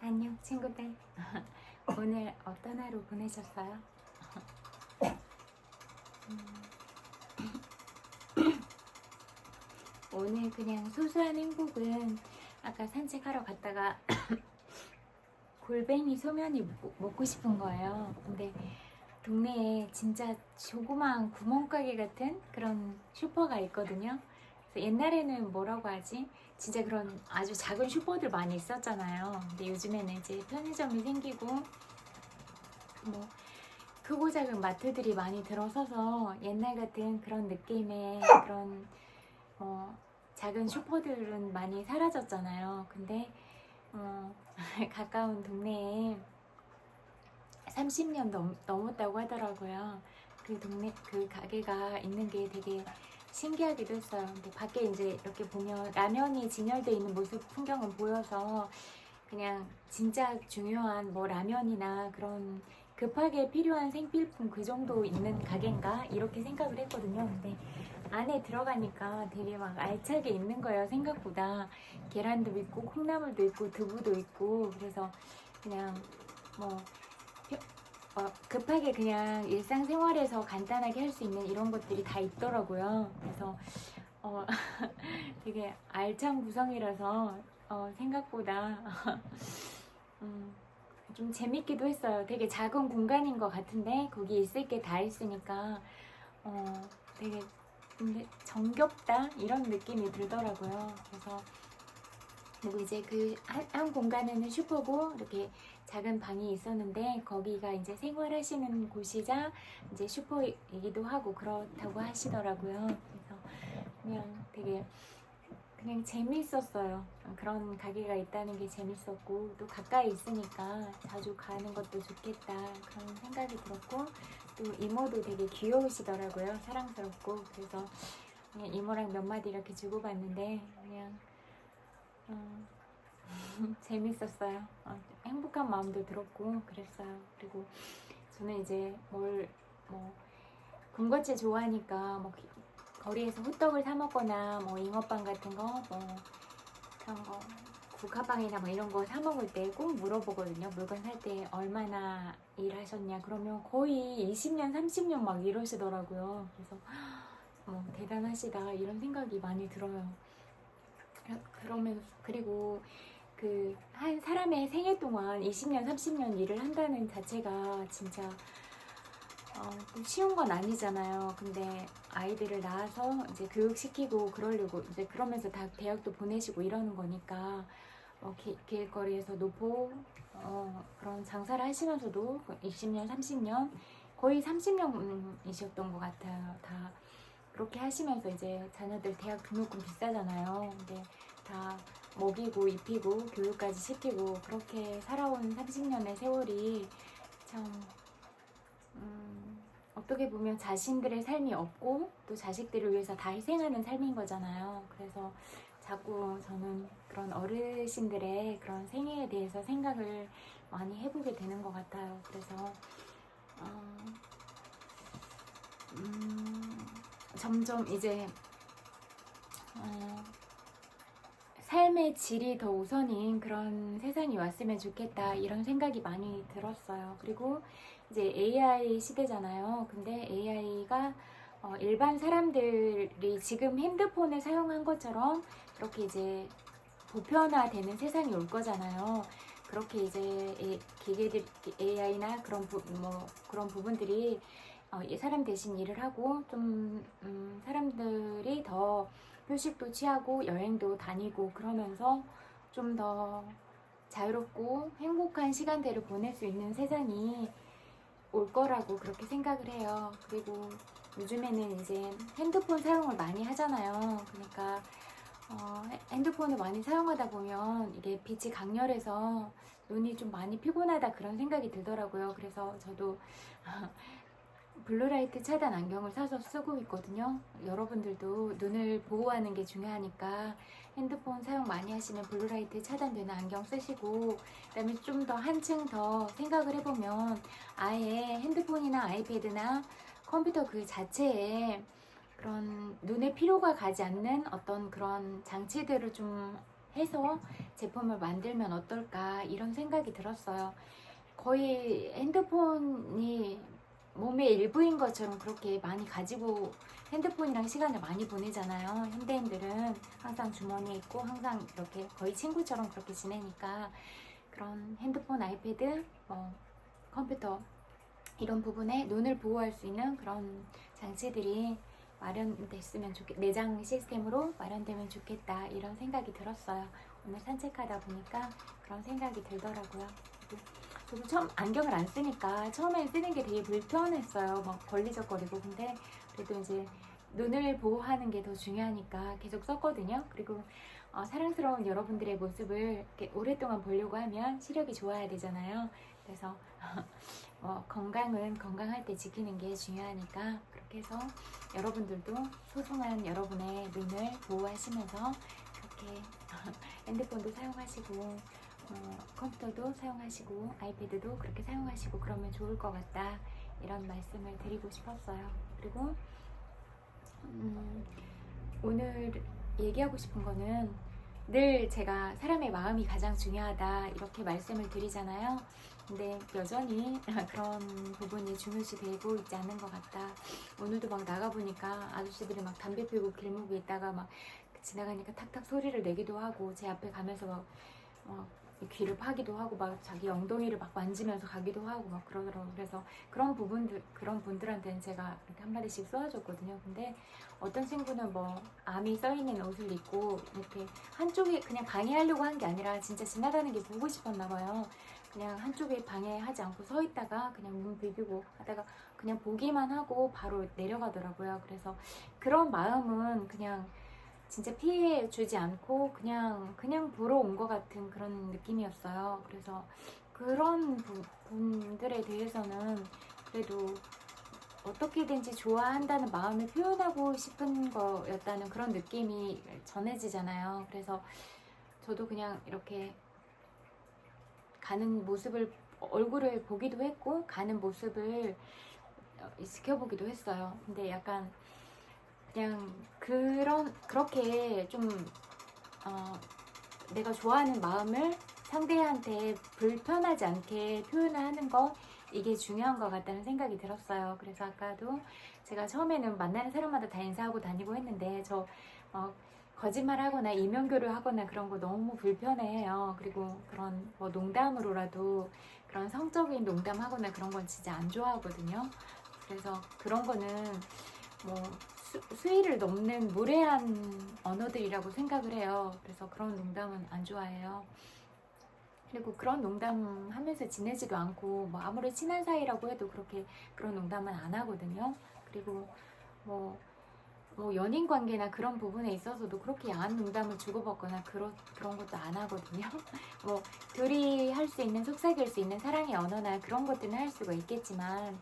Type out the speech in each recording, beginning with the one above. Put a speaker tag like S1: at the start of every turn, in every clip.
S1: 안녕 친구들. 오늘 어떤 하루 보내셨어요? 오늘 그냥 소소한 행복은 아까 산책하러 갔다가 골뱅이 소면이 먹고 싶은 거예요. 근데 동네에 진짜 조그마한 구멍가게 같은 그런 슈퍼가 있거든요. 그래서 옛날에는 뭐라고 하지? 진짜 그런 아주 작은 슈퍼들 많이 있었잖아요. 근데 요즘에는 이제 편의점이 생기고 뭐 크고 작은 마트들이 많이 들어서서 옛날 같은 그런 느낌의 그런 작은 슈퍼들은 많이 사라졌잖아요. 근데 가까운 동네에 30년 넘었다고 하더라고요. 그 동네 그 가게가 있는 게 되게 신기하기도 했어요. 근데 밖에 이제 이렇게 보면 라면이 진열되어 있는 모습 풍경은 보여서 그냥 진짜 중요한 뭐 라면이나 그런 급하게 필요한 생필품 그 정도 있는 가게인가 이렇게 생각을 했거든요. 근데 안에 들어가니까 되게 막 알차게 있는 거예요. 생각보다 계란도 있고 콩나물도 있고 두부도 있고 그래서 그냥 뭐 급하게 그냥 일상생활에서 간단하게 할 수 있는 이런 것들이 다 있더라고요. 그래서 되게 알찬 구성이라서 생각보다 좀 재밌기도 했어요. 되게 작은 공간인 것 같은데 거기 있을 게 다 있으니까 되게 근데 정겹다 이런 느낌이 들더라고요. 그래서 그리고 이제 그 한 공간에는 슈퍼고 이렇게 작은 방이 있었는데 거기가 이제 생활하시는 곳이자 이제 슈퍼이기도 하고 그렇다고 하시더라고요. 그래서 그냥 되게 그냥 재밌었어요. 그런 가게가 있다는 게 재밌었고 또 가까이 있으니까 자주 가는 것도 좋겠다 그런 생각이 들었고 또 이모도 되게 귀여우시더라고요. 사랑스럽고 그래서 그냥 이모랑 몇 마디 이렇게 주고받는데 그냥 재밌었어요. 행복한 마음도 들었고 그랬어요. 그리고 저는 이제 뭐 군것질 좋아하니까 뭐 거리에서 호떡을 사 먹거나 뭐 잉어빵 같은 거 뭐 그런 거 국화빵이나 뭐 이런 거 사 먹을 때 꼭 물어보거든요. 물건 살 때 얼마나 일하셨냐 그러면 거의 20년 30년 막 이러시더라고요. 그래서 대단하시다 이런 생각이 많이 들어요. 그러면 그리고 그 한 사람의 생애 동안 20년 30년 일을 한다는 자체가 진짜 쉬운 건 아니잖아요. 근데 아이들을 낳아서 이제 교육시키고 그러려고 이제 그러면서 다 대학도 보내시고 이러는 거니까 길거리에서 노포 그런 장사를 하시면서도 20년 30년 거의 30년이셨던 것 같아요. 다 그렇게 하시면서 이제 자녀들 대학 등록금 비싸잖아요. 근데 다 먹이고 입히고 교육까지 시키고 그렇게 살아온 30년의 세월이 참 어떻게 보면 자신들의 삶이 없고 또 자식들을 위해서 다 희생하는 삶인 거잖아요. 그래서 자꾸 저는 그런 어르신들의 그런 생애에 대해서 생각을 많이 해보게 되는 것 같아요. 그래서 점점 이제 삶의 질이 더 우선인 그런 세상이 왔으면 좋겠다 이런 생각이 많이 들었어요. 그리고 이제 AI 시대잖아요. 근데 AI가 일반 사람들이 지금 핸드폰을 사용한 것처럼 그렇게 이제 보편화되는 세상이 올 거잖아요. 그렇게 이제 기계들 AI나 그런 부분들이 사람 대신 일을 하고 좀 사람들이 더 휴식도 취하고 여행도 다니고 그러면서 좀 더 자유롭고 행복한 시간들을 보낼 수 있는 세상이 올 거라고 그렇게 생각을 해요. 그리고 요즘에는 이제 핸드폰 사용을 많이 하잖아요. 그러니까 핸드폰을 많이 사용하다 보면 이게 빛이 강렬해서 눈이 좀 많이 피곤하다 그런 생각이 들더라고요. 그래서 저도 블루라이트 차단 안경을 사서 쓰고 있거든요. 여러분들도 눈을 보호하는 게 중요하니까 핸드폰 사용 많이 하시면 블루라이트 차단되는 안경 쓰시고 그다음에 좀 더 한층 더 생각을 해보면 아예 핸드폰이나 아이패드나 컴퓨터 그 자체에 그런 눈에 피로가 가지 않는 어떤 그런 장치들을 좀 해서 제품을 만들면 어떨까 이런 생각이 들었어요. 거의 핸드폰이 몸의 일부인 것처럼 그렇게 많이 가지고 핸드폰이랑 시간을 많이 보내잖아요. 현대인들은 항상 주머니에 있고 항상 이렇게 거의 친구처럼 그렇게 지내니까 그런 핸드폰, 아이패드, 컴퓨터 이런 부분에 눈을 보호할 수 있는 그런 장치들이 마련됐으면 내장 시스템으로 마련되면 좋겠다 이런 생각이 들었어요. 오늘 산책하다 보니까 그런 생각이 들더라고요. 저도 처음 안경을 안 쓰니까 처음에 쓰는 게 되게 불편했어요. 막 걸리적거리고. 근데 그래도 이제 눈을 보호하는 게 더 중요하니까 계속 썼거든요. 그리고 사랑스러운 여러분들의 모습을 이렇게 오랫동안 보려고 하면 시력이 좋아야 되잖아요. 그래서 건강은 건강할 때 지키는 게 중요하니까 그렇게 해서 여러분들도 소중한 여러분의 눈을 보호하시면서 그렇게 핸드폰도 사용하시고 컴퓨터도 사용하시고 아이패드도 그렇게 사용하시고 그러면 좋을 것 같다 이런 말씀을 드리고 싶었어요. 그리고 오늘 얘기하고 싶은 거는 늘 제가 사람의 마음이 가장 중요하다 이렇게 말씀을 드리잖아요. 근데 여전히 그런 부분이 중요시 되고 있지 않는 것 같다. 오늘도 막 나가보니까 아저씨들이 막 담배 피우고 길목에 있다가 막 지나가니까 탁탁 소리를 내기도 하고 제 앞에 가면서 막 귀를 파기도 하고 막 자기 엉덩이를 막 만지면서 가기도 하고 막 그러더라고요. 그래서 그런 분들한테는 제가 이렇게 한마디씩 써줬거든요. 근데 어떤 친구는 암이 써있는 옷을 입고 이렇게 한쪽에 그냥 방해하려고 한 게 아니라 진짜 지나가는 게 보고 싶었나 봐요. 그냥 한쪽에 방해하지 않고 서 있다가 그냥 눈 비비고 하다가 그냥 보기만 하고 바로 내려가더라고요. 그래서 그런 마음은 그냥 진짜 피해 주지 않고 그냥 보러 온 것 같은 그런 느낌이었어요. 그래서 그런 분들에 대해서는 그래도 어떻게든지 좋아한다는 마음을 표현하고 싶은 거였다는 그런 느낌이 전해지잖아요. 그래서 저도 그냥 이렇게 가는 모습을 얼굴을 보기도 했고 가는 모습을 지켜보기도 했어요. 근데 약간 그냥 그렇게 좀 내가 좋아하는 마음을 상대한테 불편하지 않게 표현을 하는 거 이게 중요한 것 같다는 생각이 들었어요. 그래서 아까도 제가 처음에는 만나는 사람마다 다 인사하고 다니고 했는데 저 거짓말하거나 이면교를 하거나 그런 거 너무 불편해해요. 그리고 그런 농담으로라도 그런 성적인 농담하거나 그런 건 진짜 안 좋아하거든요. 그래서 그런 거는 수위를 넘는 무례한 언어들이라고 생각을 해요. 그래서 그런 농담은 안 좋아해요. 그리고 그런 농담 하면서 지내지도 않고 아무리 친한 사이라고 해도 그런 농담은 안 하거든요. 그리고 연인 관계나 그런 부분에 있어서도 그렇게 야한 농담을 주고받거나 그런 것도 안 하거든요. 둘이 할 수 있는 속삭일 수 있는 사랑의 언어나 그런 것들은 할 수가 있겠지만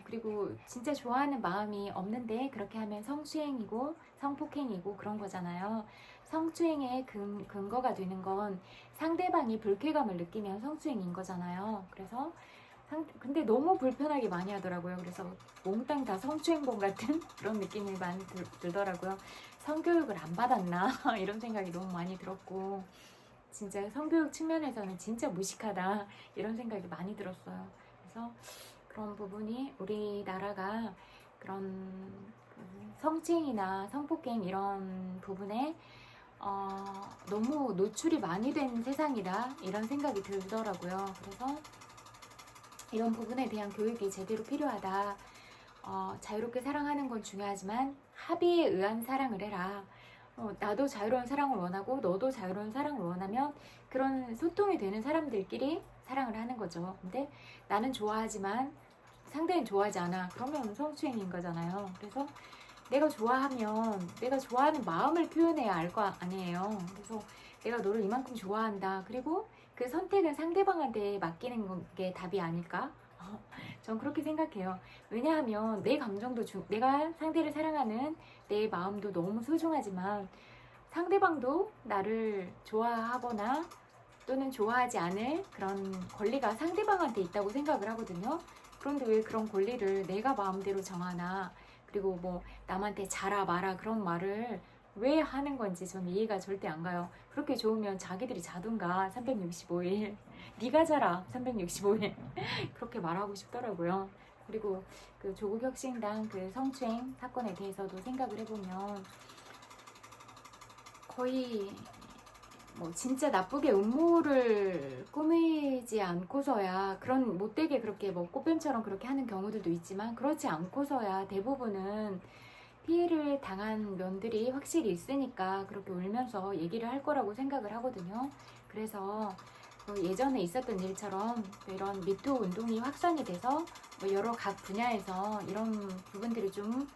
S1: 그리고 진짜 좋아하는 마음이 없는데 그렇게 하면 성추행이고 성폭행이고 그런 거잖아요. 성추행의 근거가 되는 건 상대방이 불쾌감을 느끼면 성추행인 거잖아요. 그래서 근데 너무 불편하게 많이 하더라고요. 그래서 몽땅 다 성추행범 같은 그런 느낌이 많이 들더라고요. 성교육을 안 받았나 이런 생각이 너무 많이 들었고 진짜 성교육 측면에서는 진짜 무식하다 이런 생각이 많이 들었어요. 그래서 그런 부분이 우리나라가 그런 성추행이나 성폭행 이런 부분에 너무 노출이 많이 된 세상이다 이런 생각이 들더라고요. 그래서 이런 부분에 대한 교육이 제대로 필요하다. 자유롭게 사랑하는 건 중요하지만 합의에 의한 사랑을 해라. 나도 자유로운 사랑을 원하고 너도 자유로운 사랑을 원하면 그런 소통이 되는 사람들끼리 사랑을 하는 거죠. 근데 나는 좋아하지만 상대는 좋아하지 않아. 그러면 성추행인 거잖아요. 그래서 내가 좋아하면 내가 좋아하는 마음을 표현해야 알 거 아니에요. 그래서 내가 너를 이만큼 좋아한다. 그리고 그 선택은 상대방한테 맡기는 게 답이 아닐까? 전 그렇게 생각해요. 왜냐하면 내 감정도 내가 상대를 사랑하는 내 마음도 너무 소중하지만 상대방도 나를 좋아하거나 또는 좋아하지 않을 그런 권리가 상대방한테 있다고 생각을 하거든요. 그런데 왜 그런 권리를 내가 마음대로 정하나, 그리고 남한테 자라 마라 그런 말을 왜 하는 건지 전 이해가 절대 안 가요. 그렇게 좋으면 자기들이 자든가 365일 네가 자라 365일 그렇게 말하고 싶더라고요. 그리고 그 조국혁신당 그 성추행 사건에 대해서도 생각을 해보면 거의 뭐 진짜 나쁘게 음모를 꾸미지 않고서야 그런 못되게 그렇게 뭐 꽃뱀처럼 그렇게 하는 경우들도 있지만 그렇지 않고서야 대부분은 피해를 당한 면들이 확실히 있으니까 그렇게 울면서 얘기를 할 거라고 생각을 하거든요. 그래서 예전에 있었던 일처럼 이런 미투 운동이 확산이 돼서 뭐 여러 각 분야에서 이런 부분들이 좀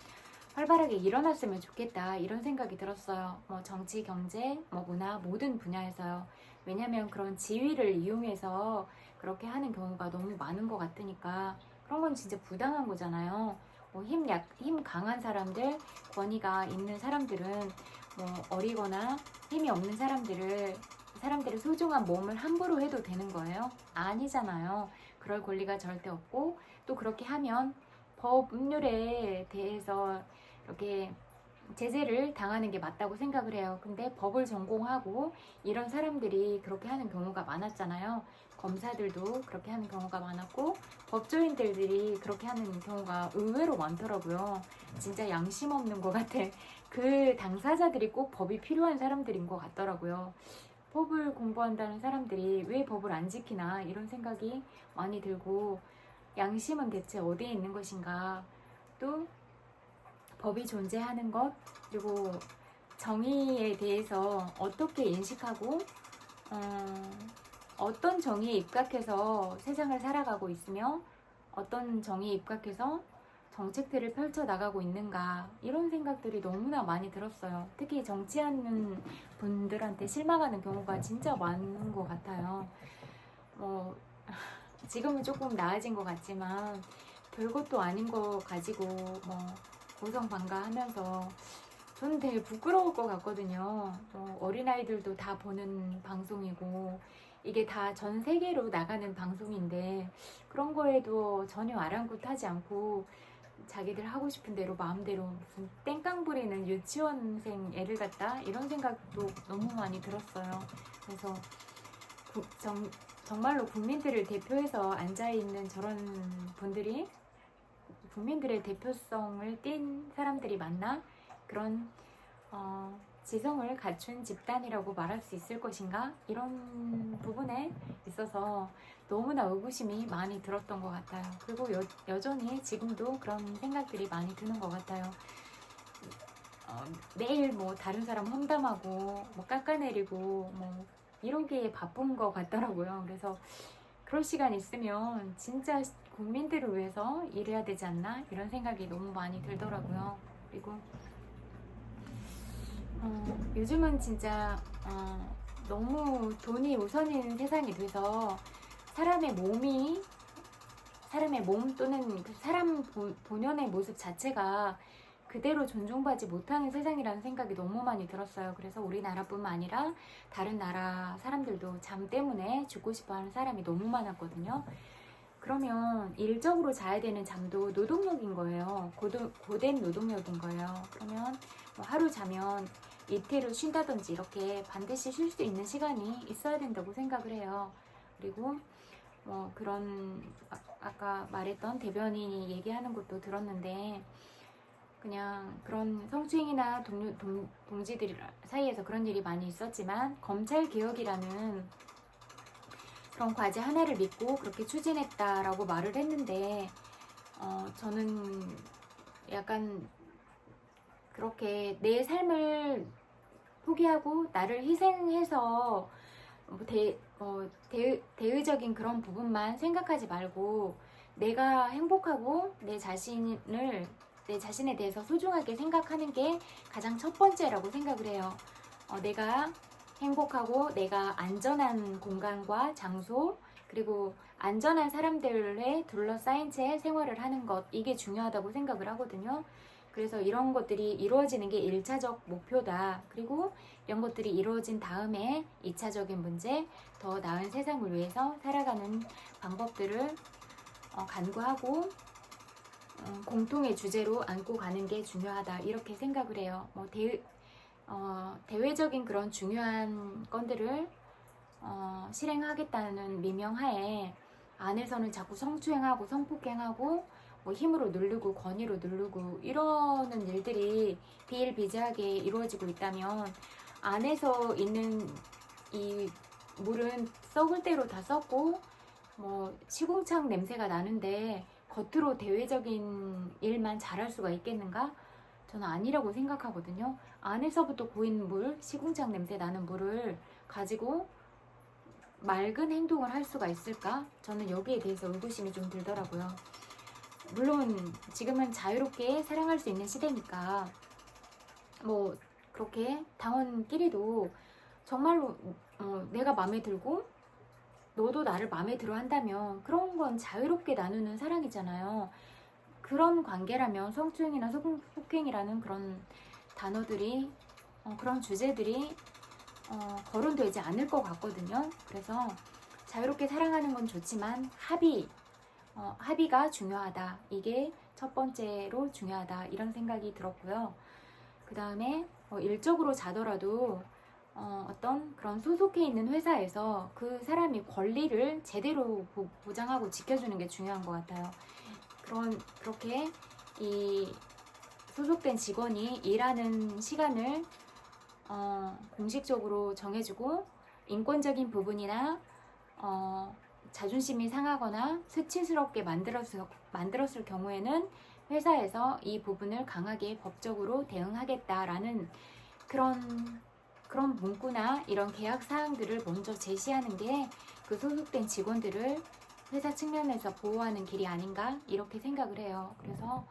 S1: 활발하게 일어났으면 좋겠다 이런 생각이 들었어요. 뭐 정치, 경제, 뭐 문화 모든 분야에서요. 왜냐면 그런 지위를 이용해서 그렇게 하는 경우가 너무 많은 것 같으니까 그런 건 진짜 부당한 거잖아요. 뭐 힘 강한 사람들, 권위가 있는 사람들은 뭐 어리거나 힘이 없는 사람들의 소중한 몸을 함부로 해도 되는 거예요? 아니잖아요. 그럴 권리가 절대 없고 또 그렇게 하면 법률에 대해서 이렇게 제재를 당하는 게 맞다고 생각을 해요. 근데 법을 전공하고 이런 사람들이 그렇게 하는 경우가 많았잖아요. 검사들도 그렇게 하는 경우가 많았고 법조인들이 그렇게 하는 경우가 의외로 많더라고요. 진짜 양심 없는 것 같아. 그 당사자들이 꼭 법이 필요한 사람들인 것 같더라고요. 법을 공부한다는 사람들이 왜 법을 안 지키나 이런 생각이 많이 들고 양심은 대체 어디에 있는 것인가 또 법이 존재하는 것 그리고 정의에 대해서 어떻게 인식하고 어떤 정의에 입각해서 세상을 살아가고 있으며 어떤 정의에 입각해서 정책들을 펼쳐나가고 있는가 이런 생각들이 너무나 많이 들었어요. 특히 정치하는 분들한테 실망하는 경우가 진짜 많은 것 같아요. 지금은 조금 나아진 것 같지만 별것도 아닌 거 가지고 고성방가하면서 저는 되게 부끄러울 것 같거든요. 어린아이들도 다 보는 방송이고 이게 다 전 세계로 나가는 방송인데 그런 거에도 전혀 아랑곳하지 않고 자기들 하고 싶은 대로 마음대로 무슨 땡깡 부리는 유치원생 애를 갖다 이런 생각도 너무 많이 들었어요. 그래서 정말로 국민들을 대표해서 앉아있는 저런 분들이 국민들의 대표성을 띈 사람들이 맞나? 그런 지성을 갖춘 집단이라고 말할 수 있을 것인가? 이런 부분에 있어서 너무나 의구심이 많이 들었던 것 같아요. 그리고 여전히 지금도 그런 생각들이 많이 드는 것 같아요. 매일 뭐 다른 사람 험담하고 뭐 깎아내리고 뭐 이런 게 바쁜 것 같더라고요. 그래서 그럴 시간 있으면 진짜 국민들을 위해서 일해야 되지 않나 이런 생각이 너무 많이 들더라고요. 그리고 요즘은 진짜 너무 돈이 우선인 세상이 돼서 사람의 몸 또는 그 사람 본연의 모습 자체가 그대로 존중받지 못하는 세상이라는 생각이 너무 많이 들었어요. 그래서 우리나라뿐만 아니라 다른 나라 사람들도 잠 때문에 죽고 싶어하는 사람이 너무 많았거든요. 그러면 일적으로 자야 되는 잠도 노동력인 거예요. 고된 노동력인 거예요. 그러면 뭐 하루 자면 이틀을 쉰다든지 이렇게 반드시 쉴 수 있는 시간이 있어야 된다고 생각을 해요. 그리고 뭐 그런 아까 말했던 대변인이 얘기하는 것도 들었는데 그냥 그런 성추행이나 동지들 사이에서 그런 일이 많이 있었지만 검찰개혁이라는 그런 과제 하나를 믿고 그렇게 추진했다라고 말을 했는데 저는 약간 그렇게 내 삶을 포기하고 나를 희생해서 대의적인 그런 부분만 생각하지 말고 내가 행복하고 내 자신에 대해서 소중하게 생각하는 게 가장 첫 번째라고 생각을 해요. 내가 행복하고 내가 안전한 공간과 장소 그리고 안전한 사람들에 둘러싸인 채 생활을 하는 것 이게 중요하다고 생각을 하거든요. 그래서 이런 것들이 이루어지는 게 1차적 목표다. 그리고 이런 것들이 이루어진 다음에 2차적인 문제, 더 나은 세상을 위해서 살아가는 방법들을 간구하고 공통의 주제로 안고 가는 게 중요하다. 이렇게 생각을 해요. 대외적인 그런 중요한 건들을 실행하겠다는 미명하에 안에서는 자꾸 성추행하고 성폭행하고 뭐 힘으로 누르고 권위로 누르고 이러는 일들이 비일비재하게 이루어지고 있다면 안에서 있는 이 물은 썩을 대로 다 썩고 뭐 시궁창 냄새가 나는데 겉으로 대외적인 일만 잘할 수가 있겠는가? 저는 아니라고 생각하거든요. 안에서부터 고인 물, 시궁창 냄새 나는 물을 가지고 맑은 행동을 할 수가 있을까? 저는 여기에 대해서 의구심이 좀 들더라고요. 물론 지금은 자유롭게 사랑할 수 있는 시대니까 뭐 그렇게 당원끼리도 정말로 내가 마음에 들고 너도 나를 마음에 들어 한다면 그런 건 자유롭게 나누는 사랑이잖아요. 그런 관계라면 성추행이나 성폭행이라는 그런 단어들이 그런 주제들이 거론되지 않을 것 같거든요. 그래서 자유롭게 사랑하는 건 좋지만 합의가 중요하다. 이게 첫 번째로 중요하다. 이런 생각이 들었고요. 그 다음에 일적으로 자더라도 어떤 그런 소속해 있는 회사에서 그 사람이 권리를 제대로 보장하고 지켜주는 게 중요한 것 같아요. 그렇게 이 소속된 직원이 일하는 시간을 공식적으로 정해주고 인권적인 부분이나 자존심이 상하거나 수치스럽게 만들었을 경우에는 회사에서 이 부분을 강하게 법적으로 대응하겠다라는 그런 문구나 이런 계약 사항들을 먼저 제시하는 게 그 소속된 직원들을 회사 측면에서 보호하는 길이 아닌가 이렇게 생각을 해요. 그래서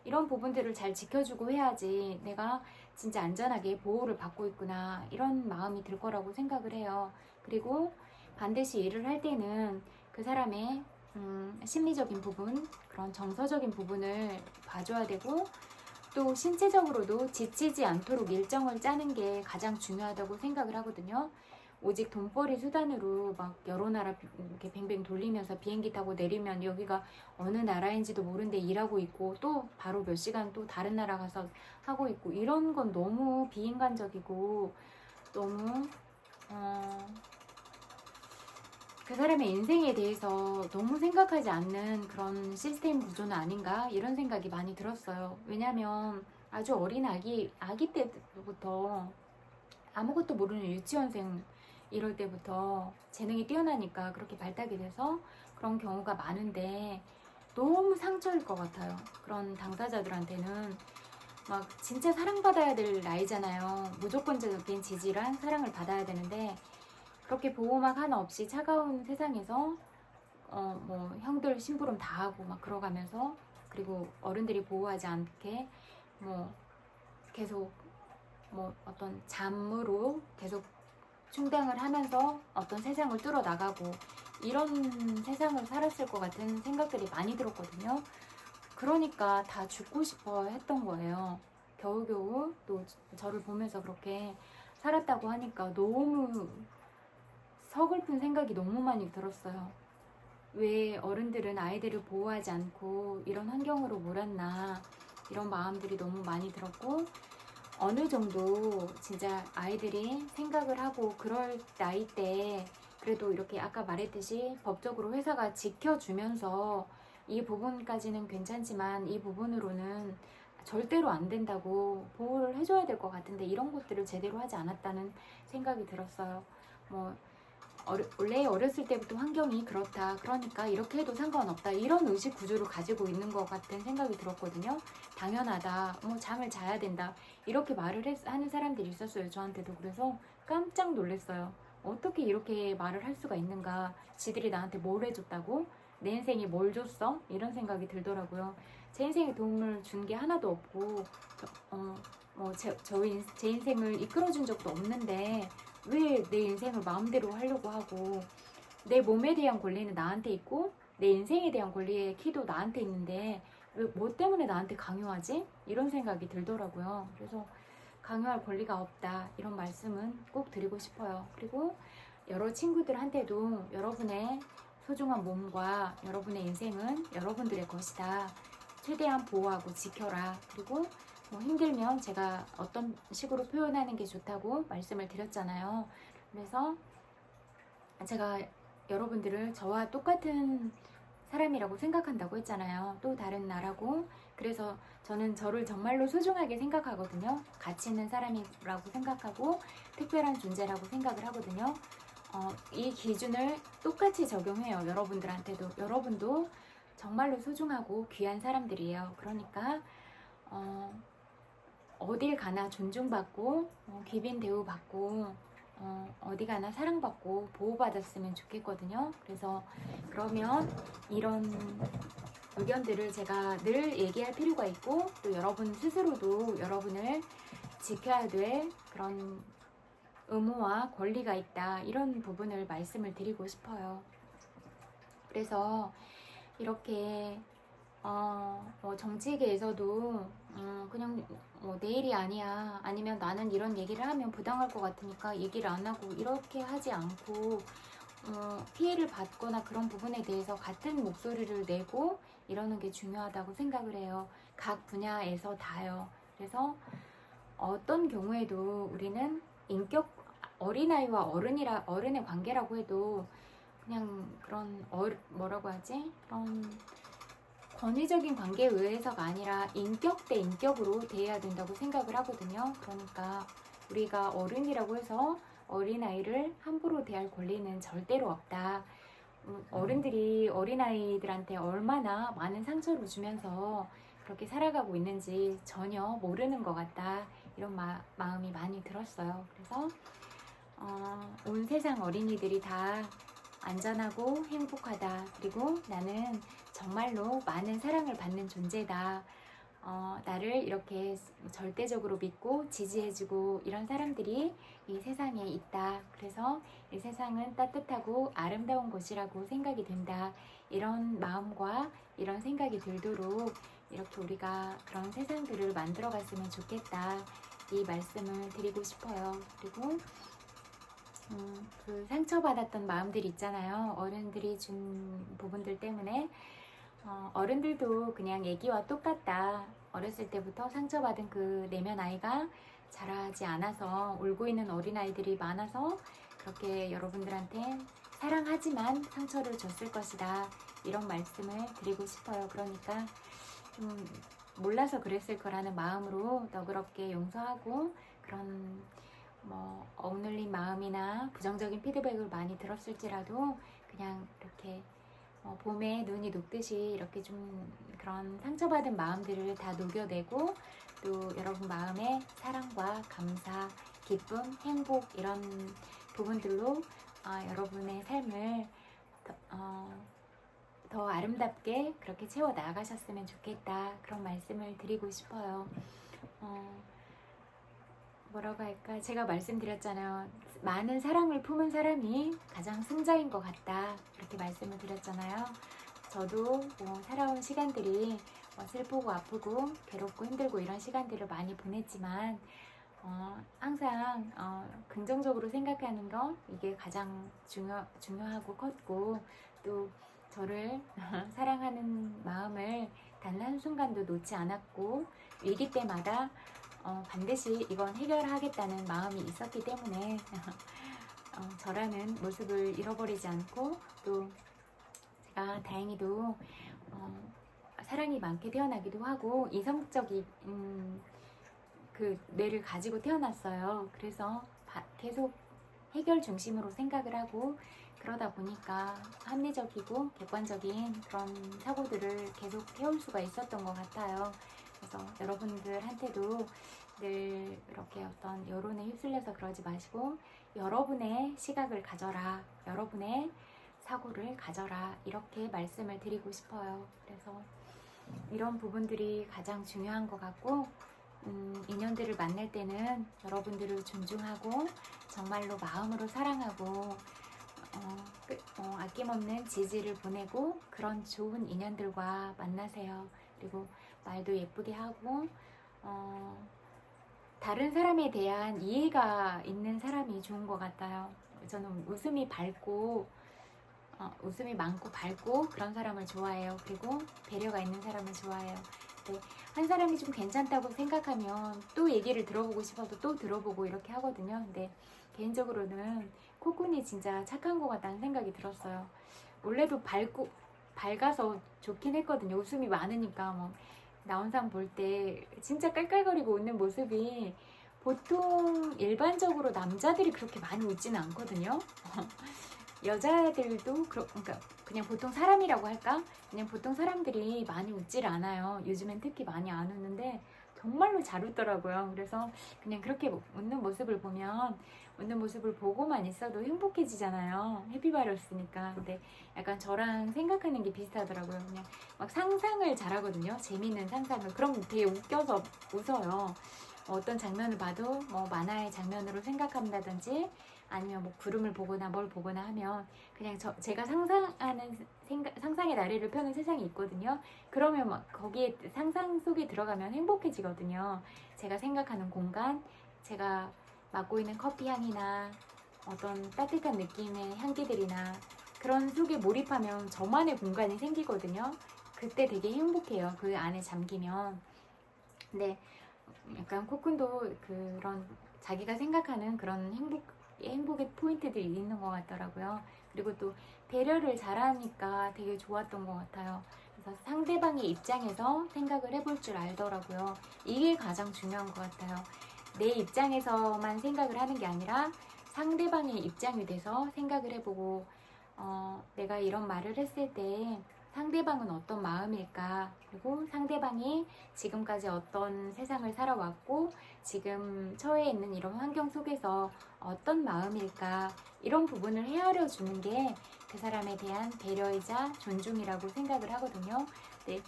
S1: 이런 부분들을 잘 지켜주고 해야지 내가 진짜 안전하게 보호를 받고 있구나 이런 마음이 들 거라고 생각을 해요. 그리고 반드시 일을 할 때는 그 사람의 심리적인 부분, 그런 정서적인 부분을 봐줘야 되고 또 신체적으로도 지치지 않도록 일정을 짜는 게 가장 중요하다고 생각을 하거든요. 오직 돈벌이 수단으로 막 여러 나라 이렇게 뱅뱅 돌리면서 비행기 타고 내리면 여기가 어느 나라인지도 모르는데 일하고 있고 또 바로 몇 시간 또 다른 나라 가서 하고 있고 이런 건 너무 비인간적이고 너무 그 사람의 인생에 대해서 너무 생각하지 않는 그런 시스템 구조는 아닌가 이런 생각이 많이 들었어요. 왜냐면 아주 어린 아기 때부터 아무것도 모르는 유치원생 이럴 때부터 재능이 뛰어나니까 그렇게 발달이 돼서 그런 경우가 많은데 너무 상처일 것 같아요. 그런 당사자들한테는 막 진짜 사랑받아야 될 나이잖아요. 무조건적인 지지랑 사랑을 받아야 되는데 그렇게 보호막 하나 없이 차가운 세상에서 뭐 형들 심부름 다 하고 막 그러가면서 그리고 어른들이 보호하지 않게 뭐 계속 뭐 어떤 잠으로 계속 충당을 하면서 어떤 세상을 뚫어 나가고 이런 세상을 살았을 것 같은 생각들이 많이 들었거든요. 그러니까 다 죽고 싶어 했던 거예요. 겨우겨우 또 저를 보면서 그렇게 살았다고 하니까 너무 서글픈 생각이 너무 많이 들었어요. 왜 어른들은 아이들을 보호하지 않고 이런 환경으로 몰았나 이런 마음들이 너무 많이 들었고 어느 정도 진짜 아이들이 생각을 하고 그럴 나이 때 그래도 이렇게 아까 말했듯이 법적으로 회사가 지켜주면서 이 부분까지는 괜찮지만 이 부분으로는 절대로 안 된다고 보호를 해줘야 될 것 같은데 이런 것들을 제대로 하지 않았다는 생각이 들었어요. 뭐 원래 어렸을 때부터 환경이 그렇다. 그러니까 이렇게 해도 상관없다. 이런 의식 구조를 가지고 있는 것 같은 생각이 들었거든요. 당연하다. 뭐 잠을 자야 된다. 이렇게 하는 사람들이 있었어요. 저한테도. 그래서 깜짝 놀랐어요. 어떻게 이렇게 말을 할 수가 있는가. 지들이 나한테 뭘 해줬다고? 내 인생에 뭘 줬어? 이런 생각이 들더라고요. 제 인생에 도움을 준 게 하나도 없고 제 인생을 이끌어준 적도 없는데 왜 내 인생을 마음대로 하려고 하고 내 몸에 대한 권리는 나한테 있고 내 인생에 대한 권리의 키도 나한테 있는데 왜 뭐 때문에 나한테 강요하지? 이런 생각이 들더라고요. 그래서 강요할 권리가 없다 이런 말씀은 꼭 드리고 싶어요. 그리고 여러 친구들한테도 여러분의 소중한 몸과 여러분의 인생은 여러분들의 것이다. 최대한 보호하고 지켜라. 그리고 뭐 힘들면 제가 어떤 식으로 표현하는 게 좋다고 말씀을 드렸잖아요. 그래서 제가 여러분들을 저와 똑같은 사람이라고 생각한다고 했잖아요. 또 다른 나라고. 그래서 저는 저를 정말로 소중하게 생각하거든요. 가치 있는 사람이라고 생각하고 특별한 존재라고 생각을 하거든요. 이 기준을 똑같이 적용해요. 여러분들한테도. 여러분도 정말로 소중하고 귀한 사람들이에요. 그러니까 어딜 가나 존중받고 귀빈 대우받고 어디 가나 사랑받고 보호받았으면 좋겠거든요. 그래서 그러면 이런 의견들을 제가 늘 얘기할 필요가 있고, 또 여러분 스스로도 여러분을 지켜야 될 그런 의무와 권리가 있다, 이런 부분을 말씀을 드리고 싶어요. 그래서 이렇게 뭐 정치계에서도 그냥 내일이 아니야, 아니면 나는 이런 얘기를 하면 부당할 것 같으니까 얘기를 안 하고, 이렇게 하지 않고 피해를 받거나 그런 부분에 대해서 같은 목소리를 내고 이러는 게 중요하다고 생각을 해요. 각 분야에서 다요. 그래서 어떤 경우에도 우리는 어린아이와 어른의 관계라고 해도 그냥 그런 뭐라고 하지? 그런 권위적인 관계에 의해서가 아니라 인격 대 인격으로 대해야 된다고 생각을 하거든요. 그러니까 우리가 어른이라고 해서 어린아이를 함부로 대할 권리는 절대로 없다. 어른들이 어린아이들한테 얼마나 많은 상처를 주면서 그렇게 살아가고 있는지 전혀 모르는 것 같다, 이런 마음이 많이 들었어요. 그래서 온 세상 어린이들이 다 안전하고 행복하다, 그리고 나는 정말로 많은 사랑을 받는 존재다, 나를 이렇게 절대적으로 믿고 지지해주고 이런 사람들이 이 세상에 있다. 그래서 이 세상은 따뜻하고 아름다운 곳이라고 생각이 된다. 이런 마음과 이런 생각이 들도록 이렇게 우리가 그런 세상들을 만들어 갔으면 좋겠다, 이 말씀을 드리고 싶어요. 그리고 그 상처받았던 마음들 있잖아요. 어른들이 준 부분들 때문에 어른들도 그냥 애기와 똑같다. 어렸을 때부터 상처받은 그 내면 아이가 자라지 않아서 울고 있는 어린아이들이 많아서 그렇게 여러분들한테 사랑하지만 상처를 줬을 것이다, 이런 말씀을 드리고 싶어요. 그러니까 좀 몰라서 그랬을 거라는 마음으로 너그럽게 용서하고, 그런 뭐 억눌린 마음이나 부정적인 피드백을 많이 들었을지라도 그냥 이렇게 봄에 눈이 녹듯이 이렇게 좀 그런 상처받은 마음들을 다 녹여내고, 또 여러분 마음에 사랑과 감사, 기쁨, 행복, 이런 부분들로 여러분의 삶을 더 아름답게 그렇게 채워 나가셨으면 좋겠다, 그런 말씀을 드리고 싶어요. 뭐라고 할까? 제가 말씀드렸잖아요. 많은 사랑을 품은 사람이 가장 승자인 것 같다, 이렇게 말씀을 드렸잖아요. 저도 살아온 시간들이 슬프고 아프고 괴롭고 힘들고 이런 시간들을 많이 보냈지만 항상 긍정적으로 생각하는 거, 이게 가장 중요하고 컸고, 또 저를 사랑하는 마음을 단 한순간도 놓지 않았고, 위기 때마다 반드시 이건 해결하겠다는 마음이 있었기 때문에 저라는 모습을 잃어버리지 않고, 또 제가 다행히도 사랑이 많게 태어나기도 하고 이성적인 그 뇌를 가지고 태어났어요. 그래서 계속 해결 중심으로 생각을 하고, 그러다 보니까 합리적이고 객관적인 그런 사고들을 계속 해올 수가 있었던 것 같아요. 그래서 여러분들한테도 늘 이렇게 어떤 여론에 휩쓸려서 그러지 마시고, 여러분의 시각을 가져라, 여러분의 사고를 가져라, 이렇게 말씀을 드리고 싶어요. 그래서 이런 부분들이 가장 중요한 것 같고, 인연들을 만날 때는 여러분들을 존중하고 정말로 마음으로 사랑하고 아낌없는 지지를 보내고, 그런 좋은 인연들과 만나세요. 그리고 말도 예쁘게 하고 다른 사람에 대한 이해가 있는 사람이 좋은 것 같아요. 저는 웃음이 많고 밝고 그런 사람을 좋아해요. 그리고 배려가 있는 사람을 좋아해요. 근데 한 사람이 좀 괜찮다고 생각하면 또 얘기를 들어보고 싶어도 또 들어보고 이렇게 하거든요. 근데 개인적으로는 코쿤이 진짜 착한 것 같다는 생각이 들었어요. 원래도 밝아서 좋긴 했거든요. 웃음이 많으니까 뭐 나온상 볼 때 진짜 깔깔거리고 웃는 모습이 보통 일반적으로 남자들이 그렇게 많이 웃지는 않거든요. 여자들도 그러니까 그냥 보통 사람이라고 할까? 그냥 보통 사람들이 많이 웃지를 않아요. 요즘엔 특히 많이 안 웃는데 정말로 잘 웃더라고요. 그래서 그냥 그렇게 웃는 모습을 보면 웃는 모습을 보고만 있어도 행복해지잖아요. 해피바이러스니까. 근데 약간 저랑 생각하는 게 비슷하더라고요. 그냥 막 상상을 잘하거든요. 재밌는 상상을. 그럼 되게 웃겨서 웃어요. 어떤 장면을 봐도 뭐 만화의 장면으로 생각한다든지 아니면 뭐 구름을 보거나 뭘 보거나 하면 그냥 제가 상상하는 상상의 나래를 펴는 세상이 있거든요. 그러면 막 거기에 상상 속에 들어가면 행복해지거든요. 제가 생각하는 공간, 제가 맡고 있는 커피 향이나 어떤 따뜻한 느낌의 향기들이나 그런 속에 몰입하면 저만의 공간이 생기거든요. 그때 되게 행복해요. 그 안에 잠기면. 근데 약간 코쿤도 그런 자기가 생각하는 그런 행복의 포인트들이 있는 것 같더라고요. 그리고 또 배려를 잘하니까 되게 좋았던 것 같아요. 그래서 상대방의 입장에서 생각을 해볼 줄 알더라고요. 이게 가장 중요한 것 같아요. 내 입장에서만 생각을 하는 게 아니라 상대방의 입장이 돼서 생각을 해보고 내가 이런 말을 했을 때 상대방은 어떤 마음일까? 그리고 상대방이 지금까지 어떤 세상을 살아왔고 지금 처해 있는 이런 환경 속에서 어떤 마음일까? 이런 부분을 헤아려 주는 게 그 사람에 대한 배려이자 존중이라고 생각을 하거든요. 네,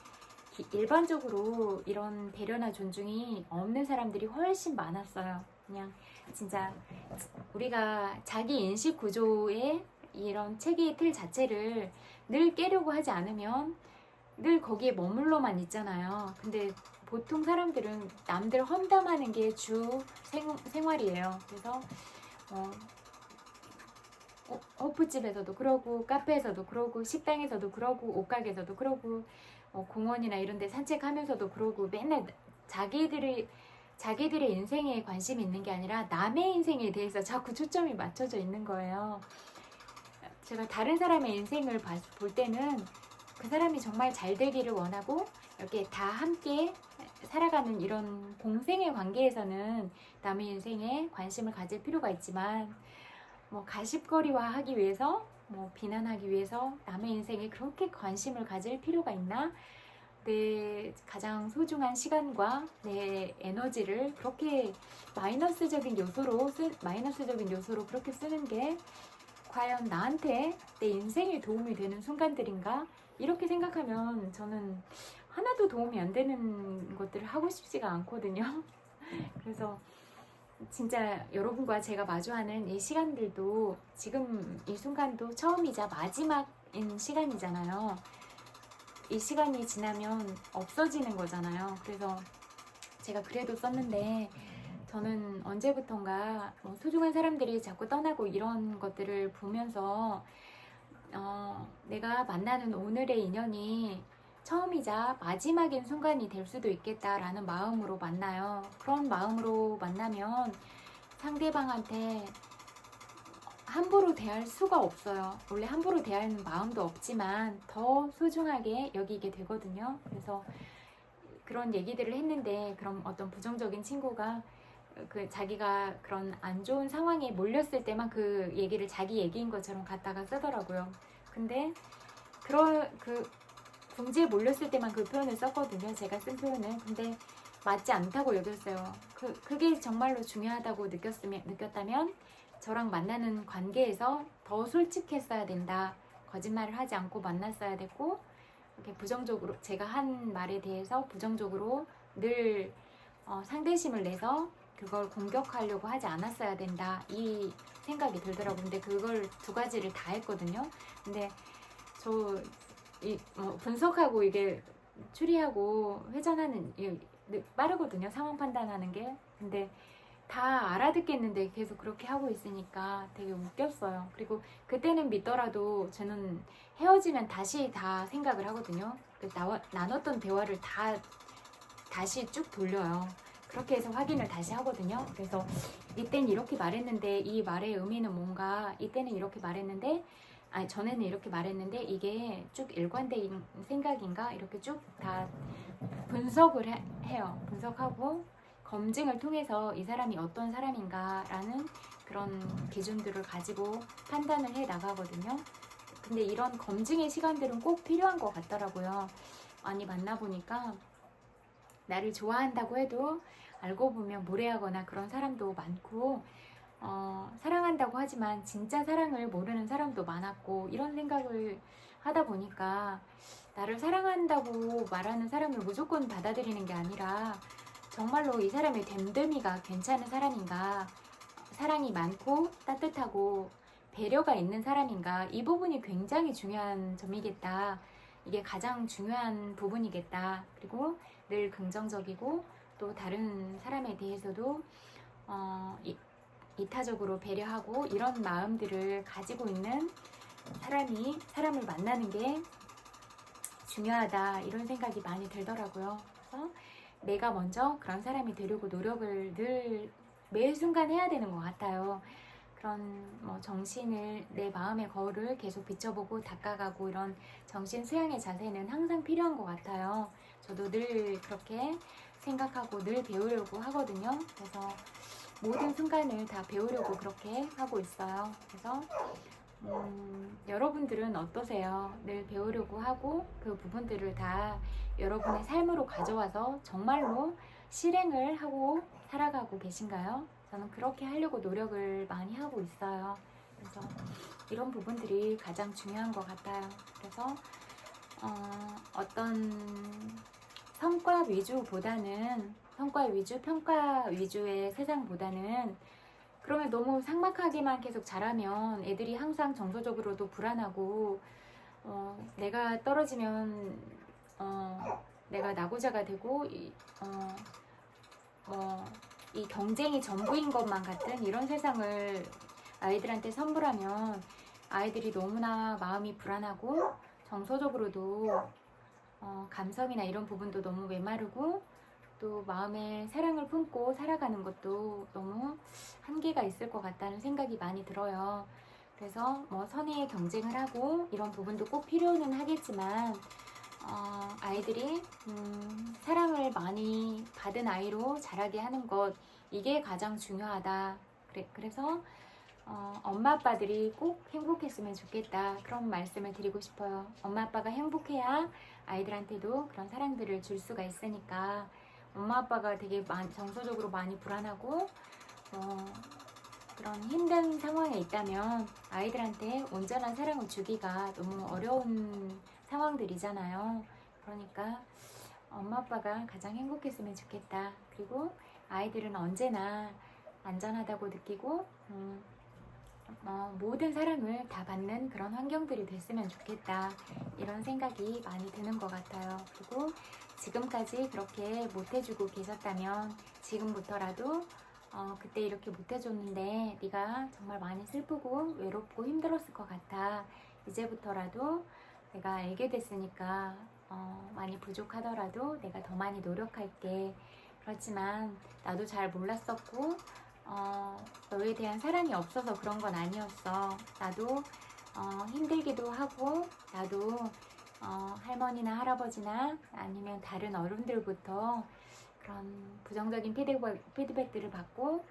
S1: 일반적으로 이런 배려나 존중이 없는 사람들이 훨씬 많았어요. 그냥 진짜 우리가 자기 인식 구조의 이런 체계의 틀 자체를 늘 깨려고 하지 않으면 늘 거기에 머물러만 있잖아요. 근데 보통 사람들은 남들 험담하는 게 주 생활이에요. 그래서 호프집에서도 그러고 카페에서도 그러고 식당에서도 그러고 옷가게에서도 그러고 공원이나 이런 데 산책하면서도 그러고 맨날 자기들의 인생에 관심이 있는 게 아니라 남의 인생에 대해서 자꾸 초점이 맞춰져 있는 거예요. 제가 다른 사람의 인생을 볼 때는 그 사람이 정말 잘 되기를 원하고 이렇게 다 함께 살아가는 이런 공생의 관계에서는 남의 인생에 관심을 가질 필요가 있지만 뭐 가십거리화 하기 위해서 뭐 비난하기 위해서 남의 인생에 그렇게 관심을 가질 필요가 있나? 내 가장 소중한 시간과 내 에너지를 그렇게 마이너스적인 요소로 그렇게 쓰는 게 과연 나한테 내 인생에 도움이 되는 순간들인가? 이렇게 생각하면 저는 하나도 도움이 안 되는 것들을 하고 싶지가 않거든요. 그래서 진짜 여러분과 제가 마주하는 이 시간들도 지금 이 순간도 처음이자 마지막인 시간이잖아요. 이 시간이 지나면 없어지는 거잖아요. 그래서 제가 그래도 썼는데 저는 언제부턴가 소중한 사람들이 자꾸 떠나고 이런 것들을 보면서 내가 만나는 오늘의 인연이 처음이자 마지막인 순간이 될 수도 있겠다라는 마음으로 만나요. 그런 마음으로 만나면 상대방한테 함부로 대할 수가 없어요. 원래 함부로 대하는 마음도 없지만 더 소중하게 여기게 되거든요. 그래서 그런 얘기들을 했는데 그럼 어떤 부정적인 친구가 자기가 그런 안 좋은 상황에 몰렸을 때만 그 얘기를 자기 얘기인 것처럼 갖다가 쓰더라고요. 근데 궁지에 몰렸을 때만 그 표현을 썼거든요. 제가 쓴 표현을. 근데 맞지 않다고 여겼어요. 그게 정말로 중요하다고 느꼈다면 저랑 만나는 관계에서 더 솔직했어야 된다. 거짓말을 하지 않고 만났어야 됐고 이렇게 부정적으로 제가 한 말에 대해서 부정적으로 늘 상대심을 내서 그걸 공격하려고 하지 않았어야 된다. 이 생각이 들더라고요. 근데 그걸 두 가지를 다 했거든요. 근데 분석하고 이게 추리하고 회전하는 빠르거든요. 상황 판단하는 게. 근데 다 알아듣겠는데 계속 그렇게 하고 있으니까 되게 웃겼어요. 그리고 그때는 믿더라도 저는 헤어지면 다시 다 생각을 하거든요. 나눴던 대화를 다 다시 쭉 돌려요. 그렇게 해서 확인을 다시 하거든요. 그래서 이때는 이렇게 말했는데 이 말의 의미는 뭔가, 이때는 이렇게 말했는데, 아니 전에는 이렇게 말했는데 이게 쭉 일관된 생각인가, 이렇게 쭉 다 분석을 해요. 분석하고 검증을 통해서 이 사람이 어떤 사람인가 라는 그런 기준들을 가지고 판단을 해 나가거든요. 근데 이런 검증의 시간들은 꼭 필요한 것 같더라고요. 많이 만나보니까 나를 좋아한다고 해도 알고 보면 무례하거나 그런 사람도 많고, 사랑한다고 하지만 진짜 사랑을 모르는 사람도 많았고, 이런 생각을 하다 보니까 나를 사랑한다고 말하는 사람을 무조건 받아들이는 게 아니라 정말로 이 사람의 됨됨이가 괜찮은 사람인가, 사랑이 많고 따뜻하고 배려가 있는 사람인가, 이 부분이 굉장히 중요한 점이겠다. 이게 가장 중요한 부분이겠다. 그리고 늘 긍정적이고 또 다른 사람에 대해서도 이타적으로 배려하고 이런 마음들을 가지고 있는 사람을 만나는 게 중요하다, 이런 생각이 많이 들더라고요. 그래서 내가 먼저 그런 사람이 되려고 노력을 늘 매 순간 해야 되는 것 같아요. 그런 정신을, 내 마음의 거울을 계속 비춰보고 닦아가고, 이런 정신 수양의 자세는 항상 필요한 것 같아요. 저도 늘 그렇게 생각하고 늘 배우려고 하거든요. 그래서 모든 순간을 다 배우려고 그렇게 하고 있어요. 그래서 여러분들은 어떠세요? 늘 배우려고 하고 그 부분들을 다 여러분의 삶으로 가져와서 정말로 실행을 하고 살아가고 계신가요? 저는 그렇게 하려고 노력을 많이 하고 있어요. 그래서 이런 부분들이 가장 중요한 것 같아요. 그래서 어떤 성과 위주보다는, 성과 위주, 평가 위주의 세상보다는, 그러면 너무 삭막하게만 계속 자라면 애들이 항상 정서적으로도 불안하고, 내가 떨어지면 내가 낙오자가 되고, 이 경쟁이 전부인 것만 같은 이런 세상을 아이들한테 선물하면 아이들이 너무나 마음이 불안하고 정서적으로도 감성이나 이런 부분도 너무 메마르고, 또 마음에 사랑을 품고 살아가는 것도 너무 한계가 있을 것 같다는 생각이 많이 들어요. 그래서 선의의 경쟁을 하고 이런 부분도 꼭 필요는 하겠지만, 아이들이 사랑을 많이 받은 아이로 자라게 하는 것, 이게 가장 중요하다. 그래서 엄마 아빠들이 꼭 행복했으면 좋겠다, 그런 말씀을 드리고 싶어요. 엄마 아빠가 행복해야 아이들한테도 그런 사랑들을 줄 수가 있으니까, 엄마 아빠가 되게 정서적으로 많이 불안하고 그런 힘든 상황에 있다면 아이들한테 온전한 사랑을 주기가 너무 어려운 상황들이잖아요. 그러니까 엄마 아빠가 가장 행복했으면 좋겠다. 그리고 아이들은 언제나 안전하다고 느끼고 모든 사랑을 다 받는 그런 환경들이 됐으면 좋겠다, 이런 생각이 많이 드는 것 같아요. 그리고 지금까지 그렇게 못해주고 계셨다면 지금부터라도 그때 이렇게 못해줬는데 네가 정말 많이 슬프고 외롭고 힘들었을 것 같아. 이제부터라도 내가 알게 됐으니까 많이 부족하더라도 내가 더 많이 노력할게. 그렇지만 나도 잘 몰랐었고 너에 대한 사랑이 없어서 그런 건 아니었어. 나도 힘들기도 하고, 나도 할머니나 할아버지나 아니면 다른 어른들부터 그런 부정적인 피드백들을 받고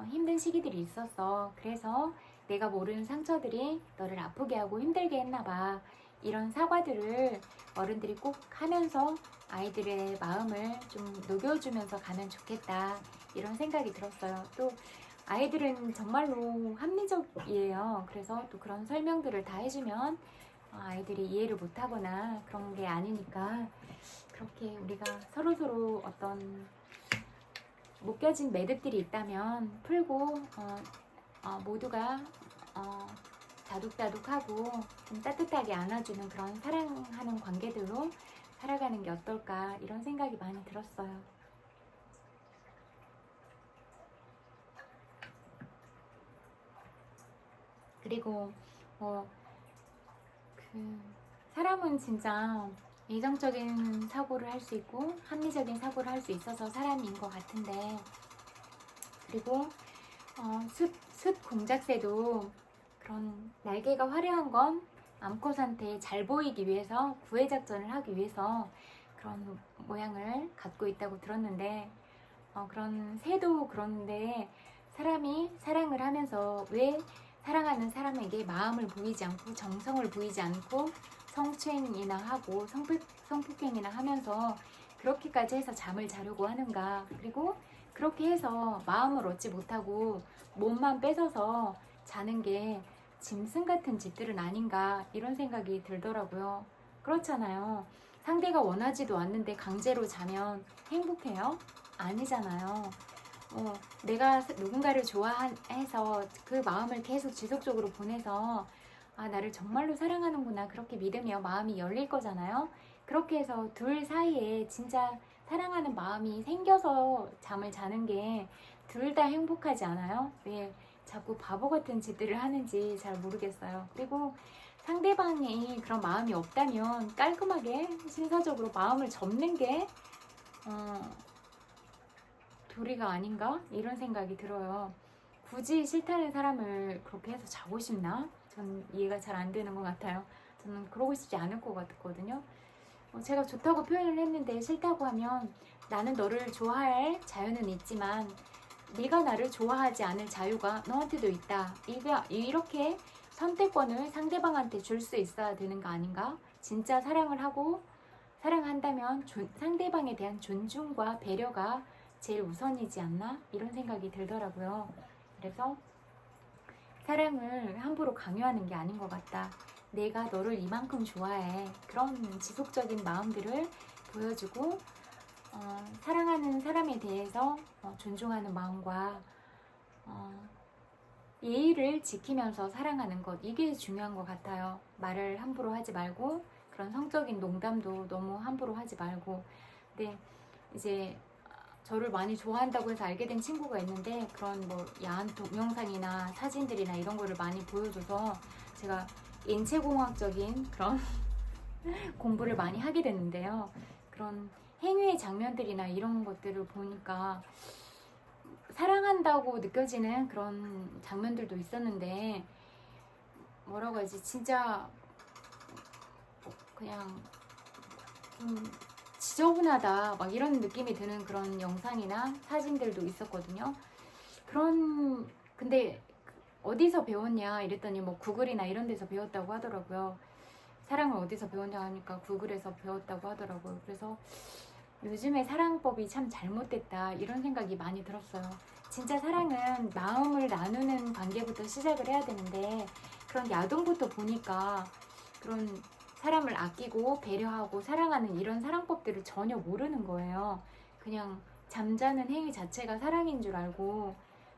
S1: 힘든 시기들이 있었어. 그래서 내가 모르는 상처들이 너를 아프게 하고 힘들게 했나봐. 이런 사과들을 어른들이 꼭 하면서 아이들의 마음을 좀 녹여주면서 가면 좋겠다, 이런 생각이 들었어요. 또 아이들은 정말로 합리적이에요. 그래서 또 그런 설명들을 다 해주면 아이들이 이해를 못하거나 그런 게 아니니까, 그렇게 우리가 서로서로 어떤 묶여진 매듭들이 있다면 풀고 모두가 다독다독하고 좀 따뜻하게 안아주는 그런 사랑하는 관계들로 살아가는 게 어떨까, 이런 생각이 많이 들었어요. 그리고 사람은 진짜 이성적인 사고를 할 수 있고 합리적인 사고를 할 수 있어서 사람인 것 같은데, 그리고 숫 공작새도 그런 날개가 화려한 건 암컷한테 잘 보이기 위해서, 구애 작전을 하기 위해서 그런 모양을 갖고 있다고 들었는데, 그런 새도 그런데 사람이 사랑을 하면서 왜 사랑하는 사람에게 마음을 보이지 않고 정성을 보이지 않고 성추행이나 하고 성폭행이나 하면서 그렇게까지 해서 잠을 자려고 하는가. 그리고 그렇게 해서 마음을 얻지 못하고 몸만 뺏어서 자는 게 짐승 같은 짓들은 아닌가, 이런 생각이 들더라고요. 그렇잖아요. 상대가 원하지도 않는데 강제로 자면 행복해요? 아니잖아요. 내가 누군가를 좋아해서 그 마음을 계속 지속적으로 보내서 나를 정말로 사랑하는구나, 그렇게 믿으며 마음이 열릴 거잖아요. 그렇게 해서 둘 사이에 진짜 사랑하는 마음이 생겨서 잠을 자는 게 둘 다 행복하지 않아요? 왜 자꾸 바보 같은 짓들을 하는지 잘 모르겠어요. 그리고 상대방이 그런 마음이 없다면 깔끔하게 신사적으로 마음을 접는 게 도리가 아닌가? 이런 생각이 들어요. 굳이 싫다는 사람을 그렇게 해서 자고 싶나? 전 이해가 잘 안 되는 것 같아요. 저는 그러고 싶지 않을 것 같거든요. 제가 좋다고 표현을 했는데 싫다고 하면, 나는 너를 좋아할 자유는 있지만 네가 나를 좋아하지 않을 자유가 너한테도 있다. 이렇게 선택권을 상대방한테 줄 수 있어야 되는 거 아닌가? 진짜 사랑을 하고 사랑한다면 상대방에 대한 존중과 배려가 제일 우선이지 않나? 이런 생각이 들더라고요. 그래서 사랑을 함부로 강요하는 게 아닌 것 같다. 내가 너를 이만큼 좋아해. 그런 지속적인 마음들을 보여주고 사랑하는 사람에 대해서 존중하는 마음과 예의를 지키면서 사랑하는 것, 이게 중요한 것 같아요. 말을 함부로 하지 말고, 그런 성적인 농담도 너무 함부로 하지 말고. 근데 이제 저를 많이 좋아한다고 해서 알게 된 친구가 있는데, 그런 뭐 야한 동영상이나 사진들이나 이런 거를 많이 보여줘서 제가 인체공학적인 그런 공부를 많이 하게 됐는데요. 그런 행위의 장면들이나 이런 것들을 보니까 사랑한다고 느껴지는 그런 장면들도 있었는데, 뭐라고 하지, 진짜 그냥 좀 지저분하다, 막 이런 느낌이 드는 그런 영상이나 사진들도 있었거든요. 근데 어디서 배웠냐 이랬더니 뭐 구글이나 이런 데서 배웠다고 하더라고요. 사랑을 어디서 배웠냐 하니까 구글에서 배웠다고 하더라고요. 그래서 요즘에 사랑법이 참 잘못됐다, 이런 생각이 많이 들었어요. 진짜 사랑은 마음을 나누는 관계부터 시작을 해야 되는데, 그런 야동부터 보니까 그런 사람을 아끼고 배려하고 사랑하는 이런 사랑법들을 전혀 모르는 거예요. 그냥 잠자는 행위 자체가 사랑인 줄 알고,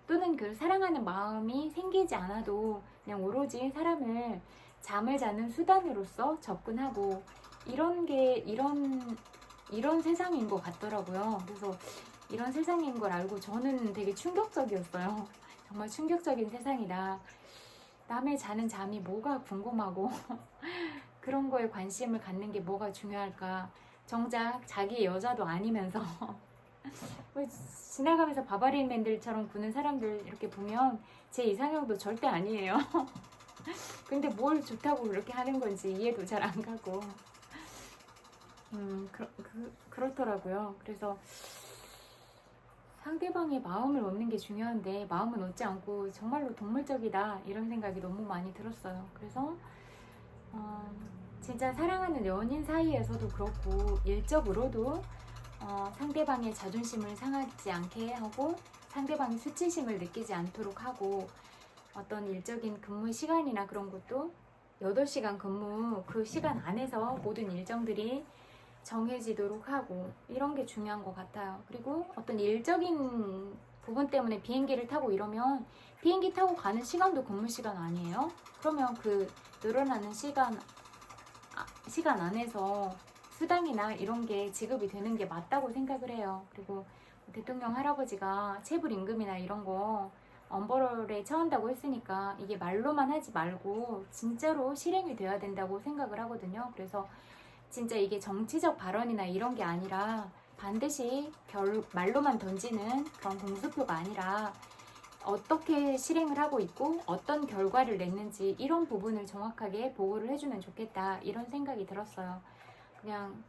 S1: 또는 그 사랑하는 마음이 생기지 않아도 그냥 오로지 사람을 잠을 자는 수단으로서 접근하고, 이런 세상인 것 같더라고요. 그래서 이런 세상인 걸 알고 저는 되게 충격적이었어요. 정말 충격적인 세상이다. 남의 자는 잠이 뭐가 궁금하고 그런 거에 관심을 갖는 게 뭐가 중요할까. 정작 자기 여자도 아니면서 지나가면서 바바리맨들처럼 구는 사람들 이렇게 보면 제 이상형도 절대 아니에요. 근데 뭘 좋다고 그렇게 하는 건지 이해도 잘 안 가고 그렇더라고요. 그래서 상대방의 마음을 얻는 게 중요한데 마음은 얻지 않고 정말로 동물적이다, 이런 생각이 너무 많이 들었어요. 그래서 진짜 사랑하는 연인 사이에서도 그렇고 일적으로도 상대방의 자존심을 상하지 않게 하고 상대방이 수치심을 느끼지 않도록 하고, 어떤 일적인 근무 시간이나 그런 것도 8시간 근무, 그 시간 안에서 모든 일정들이 정해지도록 하고, 이런 게 중요한 것 같아요. 그리고 어떤 일적인 부분 때문에 비행기를 타고 이러면 비행기 타고 가는 시간도 근무 시간 아니에요? 그러면 그 늘어나는 시간 안에서 수당이나 이런 게 지급이 되는 게 맞다고 생각을 해요. 그리고 대통령 할아버지가 체불임금이나 이런 거 엄벌에 처한다고 했으니까 이게 말로만 하지 말고 진짜로 실행이 돼야 된다고 생각을 하거든요. 그래서 진짜 이게 정치적 발언이나 이런 게 아니라 반드시 말로만 던지는 그런 공수표가 아니라 어떻게 실행을 하고 있고 어떤 결과를 냈는지 이런 부분을 정확하게 보고를 해주면 좋겠다 이런 생각이 들었어요. 그냥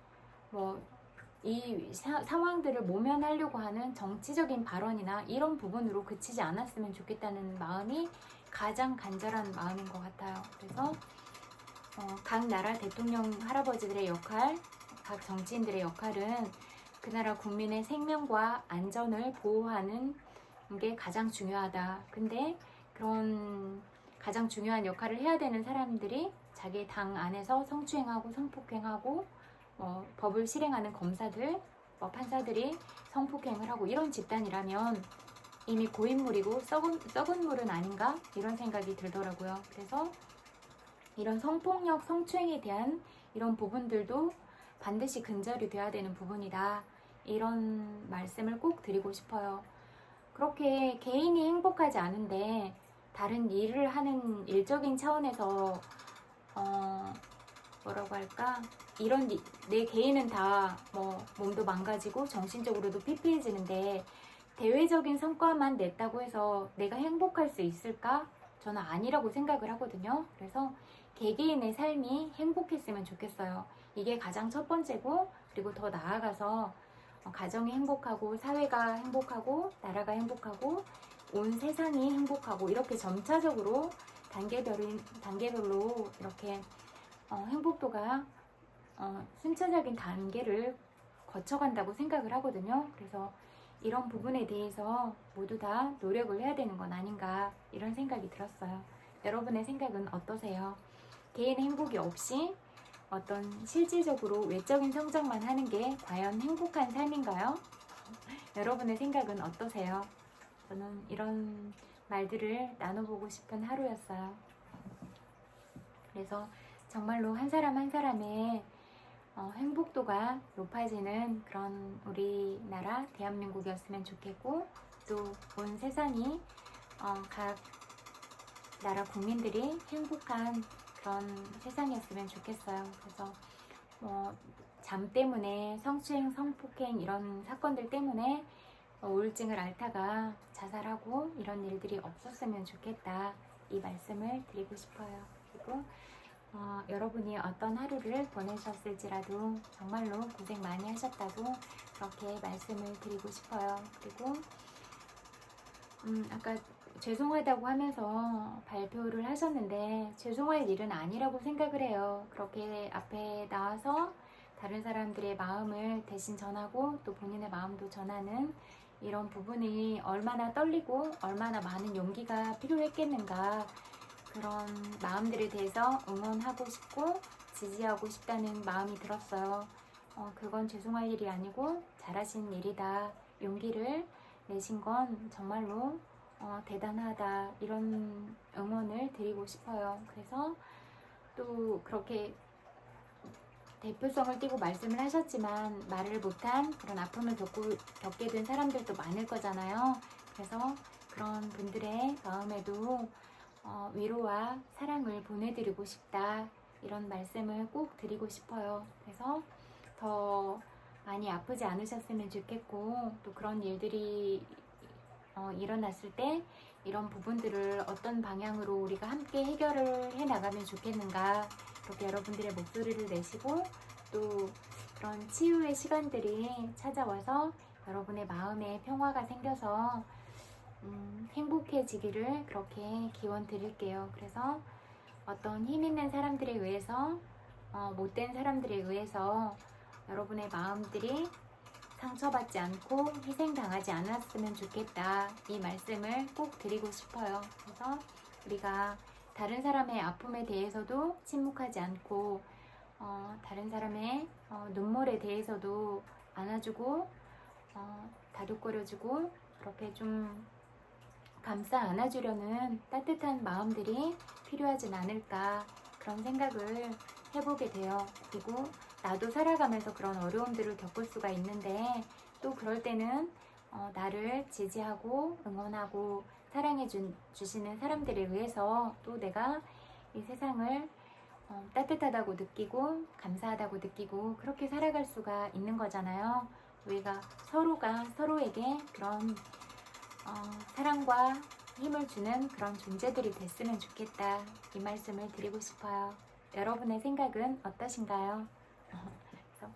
S1: 뭐 이 상황들을 모면하려고 하는 정치적인 발언이나 이런 부분으로 그치지 않았으면 좋겠다는 마음이 가장 간절한 마음인 것 같아요. 그래서 각 나라 대통령 할아버지들의 역할, 각 정치인들의 역할은 그 나라 국민의 생명과 안전을 보호하는 게 가장 중요하다. 근데 그런 가장 중요한 역할을 해야 되는 사람들이 자기 당 안에서 성추행하고 성폭행하고 법을 실행하는 검사들, 판사들이 성폭행을 하고 이런 집단이라면 이미 고인물이고 썩은 물은 아닌가? 이런 생각이 들더라고요. 그래서 이런 성폭력, 성추행에 대한 이런 부분들도 반드시 근절이 돼야 되는 부분이다. 이런 말씀을 꼭 드리고 싶어요. 그렇게 개인이 행복하지 않은데 다른 일을 하는 일적인 차원에서 뭐라고 할까? 이런 내 개인은 다 몸도 망가지고 정신적으로도 피폐해지는데 대외적인 성과만 냈다고 해서 내가 행복할 수 있을까? 저는 아니라고 생각을 하거든요. 그래서 개개인의 삶이 행복했으면 좋겠어요. 이게 가장 첫 번째고, 그리고 더 나아가서 가정이 행복하고 사회가 행복하고 나라가 행복하고 온 세상이 행복하고 이렇게 점차적으로 단계별로 이렇게 행복도가 순차적인 단계를 거쳐간다고 생각을 하거든요. 그래서 이런 부분에 대해서 모두 다 노력을 해야 되는 건 아닌가 이런 생각이 들었어요. 여러분의 생각은 어떠세요? 개인 행복이 없이 어떤 실질적으로 외적인 성장만 하는 게 과연 행복한 삶인가요? 여러분의 생각은 어떠세요? 저는 이런 말들을 나눠보고 싶은 하루였어요. 그래서 정말로 한 사람 한 사람의 행복도가 높아지는 그런 우리나라 대한민국이었으면 좋겠고 또 온 세상이 각 나라 국민들이 행복한 그런 세상이었으면 좋겠어요. 그래서 잠 때문에 성추행, 성폭행 이런 사건들 때문에 우울증을 앓다가 자살하고 이런 일들이 없었으면 좋겠다 이 말씀을 드리고 싶어요. 그리고 여러분이 어떤 하루를 보내셨을지라도 정말로 고생 많이 하셨다고 그렇게 말씀을 드리고 싶어요. 그리고 아까 죄송하다고 하면서 발표를 하셨는데 죄송할 일은 아니라고 생각을 해요. 그렇게 앞에 나와서 다른 사람들의 마음을 대신 전하고 또 본인의 마음도 전하는 이런 부분이 얼마나 떨리고 얼마나 많은 용기가 필요했겠는가 그런 마음들에 대해서 응원하고 싶고 지지하고 싶다는 마음이 들었어요. 그건 죄송할 일이 아니고 잘하신 일이다. 용기를 내신 건 정말로 대단하다. 이런 응원을 드리고 싶어요. 그래서 또 그렇게 대표성을 띠고 말씀을 하셨지만 말을 못한 그런 아픔을 겪게 된 사람들도 많을 거잖아요. 그래서 그런 분들의 마음에도 위로와 사랑을 보내드리고 싶다 이런 말씀을 꼭 드리고 싶어요. 그래서 더 많이 아프지 않으셨으면 좋겠고 또 그런 일들이 일어났을 때 이런 부분들을 어떤 방향으로 우리가 함께 해결을 해 나가면 좋겠는가 그렇게 여러분들의 목소리를 내시고 또 그런 치유의 시간들이 찾아와서 여러분의 마음에 평화가 생겨서 행복해지기를 그렇게 기원 드릴게요. 그래서 어떤 힘 있는 사람들에 의해서 못된 사람들에 의해서 여러분의 마음들이 상처받지 않고 희생당하지 않았으면 좋겠다 이 말씀을 꼭 드리고 싶어요. 그래서 우리가 다른 사람의 아픔에 대해서도 침묵하지 않고 다른 사람의 눈물에 대해서도 안아주고 다독거려주고 그렇게 좀 감싸 안아주려는 따뜻한 마음들이 필요하진 않을까 그런 생각을 해보게 돼요. 그리고 나도 살아가면서 그런 어려움들을 겪을 수가 있는데 또 그럴 때는 나를 지지하고 응원하고 사랑해 주시는 사람들에 의해서 또 내가 이 세상을 따뜻하다고 느끼고 감사하다고 느끼고 그렇게 살아갈 수가 있는 거잖아요. 우리가 서로가 서로에게 그런 사랑과 힘을 주는 그런 존재들이 됐으면 좋겠다, 이 말씀을 드리고 싶어요. 여러분의 생각은 어떠신가요? 그래서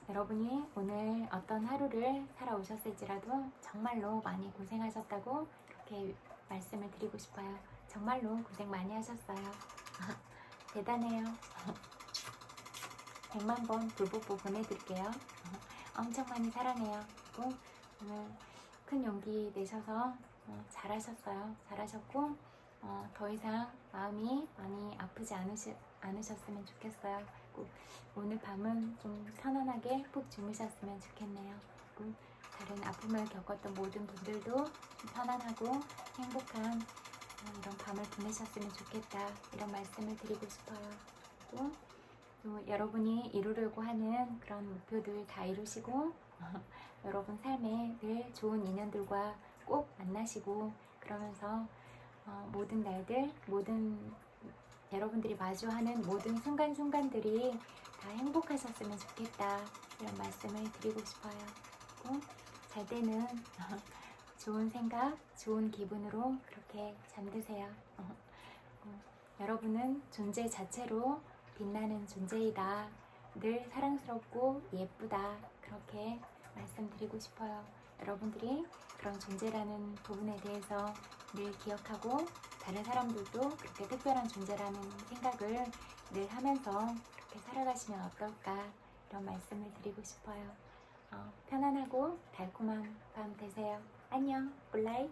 S1: 여러분이 오늘 어떤 하루를 살아오셨을지라도 정말로 많이 고생하셨다고 그렇게 말씀을 드리고 싶어요. 정말로 고생 많이 하셨어요. 대단해요. 100만 번 불뽀뽀 보내드릴게요. 엄청 많이 사랑해요. 그리고 오늘 큰 용기 내셔서 잘하셨어요. 잘하셨고 더 이상 마음이 많이 아프지 않으셨으면 좋겠어요. 그리고 오늘 밤은 좀 편안하게 푹 주무셨으면 좋겠네요. 그리고 다른 아픔을 겪었던 모든 분들도 좀 편안하고 행복한 이런 밤을 보내셨으면 좋겠다, 이런 말씀을 드리고 싶어요. 그리고 또 여러분이 이루려고 하는 그런 목표들 다 이루시고 여러분 삶에 늘 좋은 인연들과 꼭 만나시고 그러면서 모든 날들, 모든 여러분들이 마주하는 모든 순간순간들이 다 행복하셨으면 좋겠다, 이런 말씀을 드리고 싶어요. 그리고 잘 때는 좋은 생각, 좋은 기분으로 그렇게 잠드세요. 여러분은 존재 자체로 빛나는 존재이다. 늘 사랑스럽고 예쁘다. 그렇게 말씀드리고 싶어요. 여러분들이 그런 존재라는 부분에 대해서 늘 기억하고 다른 사람들도 그렇게 특별한 존재라는 생각을 늘 하면서 그렇게 살아가시면 어떨까, 이런 말씀을 드리고 싶어요. 편안하고 달콤한 밤 되세요. 안녕, 굿나잇.